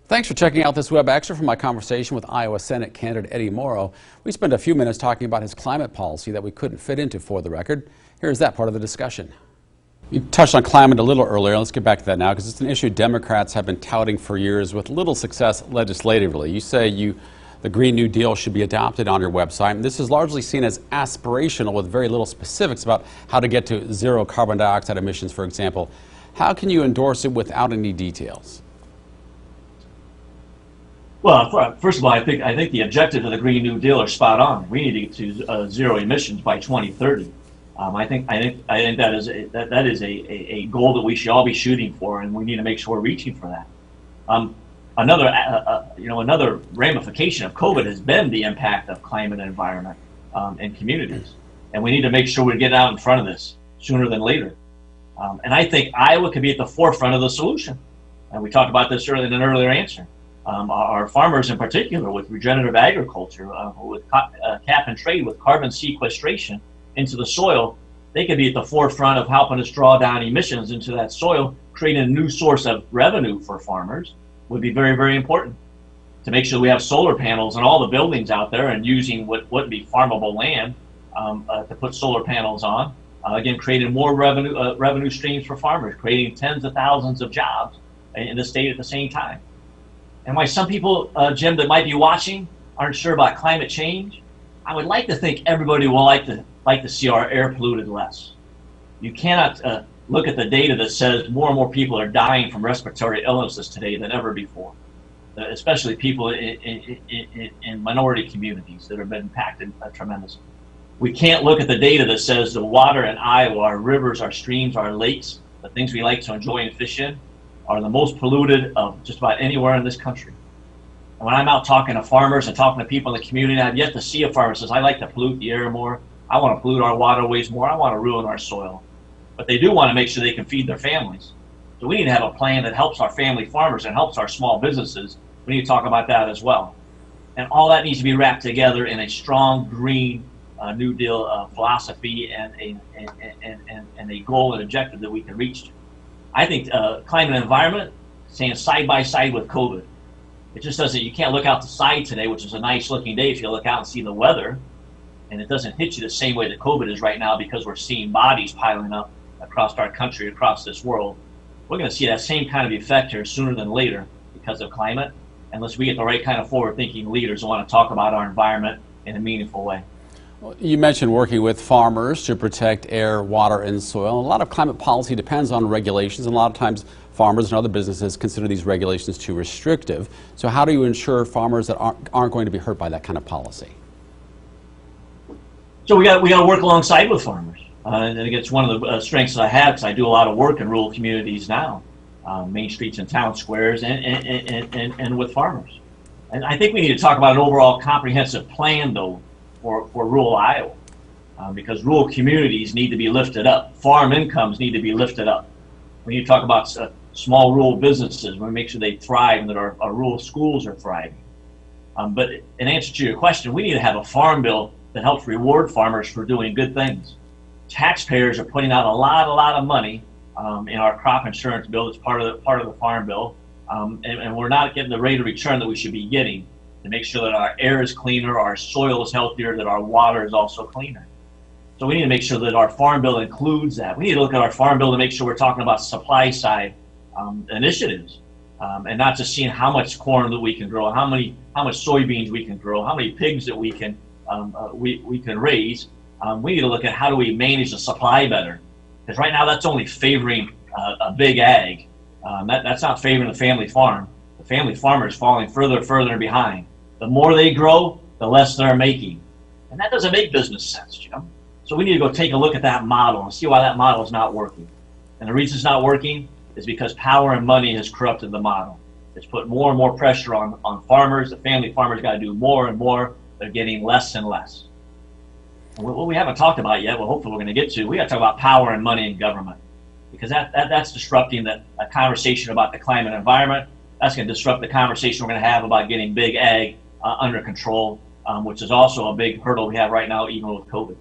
Thanks for checking out this web extra from my conversation with Iowa Senate candidate Eddie Mauro. We spent a few minutes talking about his climate policy that we couldn't fit into For the Record. Here's that part of the discussion. You touched on climate a little earlier. Let's get back to that now because it's an issue Democrats have been touting for years with little success legislatively. You say the Green New Deal should be adopted on your website, and this is largely seen as aspirational with very little specifics about how to get to zero carbon dioxide emissions, for example. How can you endorse it without any details? Well, first of all, I think the objectives of the Green New Deal are spot on. We need to get to zero emissions by 2030. I think that is a goal that we should all be shooting for, and we need to make sure we're reaching for that. Another ramification of COVID has been the impact of climate and environment and communities, and we need to make sure we get out in front of this sooner than later. And I think Iowa could be at the forefront of the solution. And we talked about this earlier in an earlier answer. Our farmers in particular with regenerative agriculture, with cap and trade with carbon sequestration into the soil, they could be at the forefront of helping us draw down emissions into that soil, creating a new source of revenue for farmers would be very, very important. To make sure we have solar panels on all the buildings out there and using what would be farmable land to put solar panels on. Again, creating more revenue streams for farmers, creating tens of thousands of jobs in the state at the same time. And why some people, Jim, that might be watching aren't sure about climate change, I would like to think everybody will like to see our air polluted less. You cannot look at the data that says more and more people are dying from respiratory illnesses today than ever before, especially people in minority communities that have been impacted tremendously. We can't look at the data that says the water in Iowa, our rivers, our streams, our lakes, the things we like to enjoy and fish in, are the most polluted of just about anywhere in this country. And when I'm out talking to farmers and talking to people in the community, I've yet to see a farmer who says, I like to pollute the air more, I want to pollute our waterways more, I want to ruin our soil. But they do want to make sure they can feed their families. So we need to have a plan that helps our family farmers and helps our small businesses. We need to talk about that as well. And all that needs to be wrapped together in a strong green New Deal philosophy and a goal and objective that we can reach to. I think climate and environment, staying side by side with COVID. It just doesn't, you can't look out the side today, which is a nice looking day if you look out and see the weather, and it doesn't hit you the same way that COVID is right now because we're seeing bodies piling up across our country, across this world. We're going to see that same kind of effect here sooner than later because of climate, unless we get the right kind of forward-thinking leaders who want to talk about our environment in a meaningful way. Well, you mentioned working with farmers to protect air, water, and soil. A lot of climate policy depends on regulations, and a lot of times farmers and other businesses consider these regulations too restrictive. So how do you ensure farmers that aren't going to be hurt by that kind of policy? So we got to work alongside with farmers. And again, it's one of the strengths that I have because I do a lot of work in rural communities now, main streets and town squares and with farmers. And I think we need to talk about an overall comprehensive plan, though, for rural Iowa, because rural communities need to be lifted up. Farm incomes need to be lifted up. We need to talk about small rural businesses. We make sure they thrive and that our rural schools are thriving. But in answer to your question, we need to have a farm bill that helps reward farmers for doing good things. Taxpayers are putting out a lot of money in our crop insurance bill that's part of the farm bill, and we're not getting the rate of return that we should be getting to make sure that our air is cleaner, our soil is healthier, that our water is also cleaner. So we need to make sure that our farm bill includes that. We need to look at our farm bill to make sure we're talking about supply side initiatives, and not just seeing how much corn that we can grow, how much soybeans we can grow, how many pigs that we can raise. We need to look at how do we manage the supply better, because right now that's only favoring a big ag. That's not favoring the family farm. The family farmer is falling further and further behind. The more they grow, the less they're making. And that doesn't make business sense, Jim. So we need to go take a look at that model and see why that model is not working. And the reason it's not working is because power and money has corrupted the model. It's put more and more pressure on farmers. The family farmers got to do more and more. They're getting less and less. And what we haven't talked about yet, well, hopefully we're going to get to, we got to talk about power and money in government, because that's disrupting a conversation about the climate and environment. That's going to disrupt the conversation we're going to have about getting big ag under control, which is also a big hurdle we have right now, even with COVID.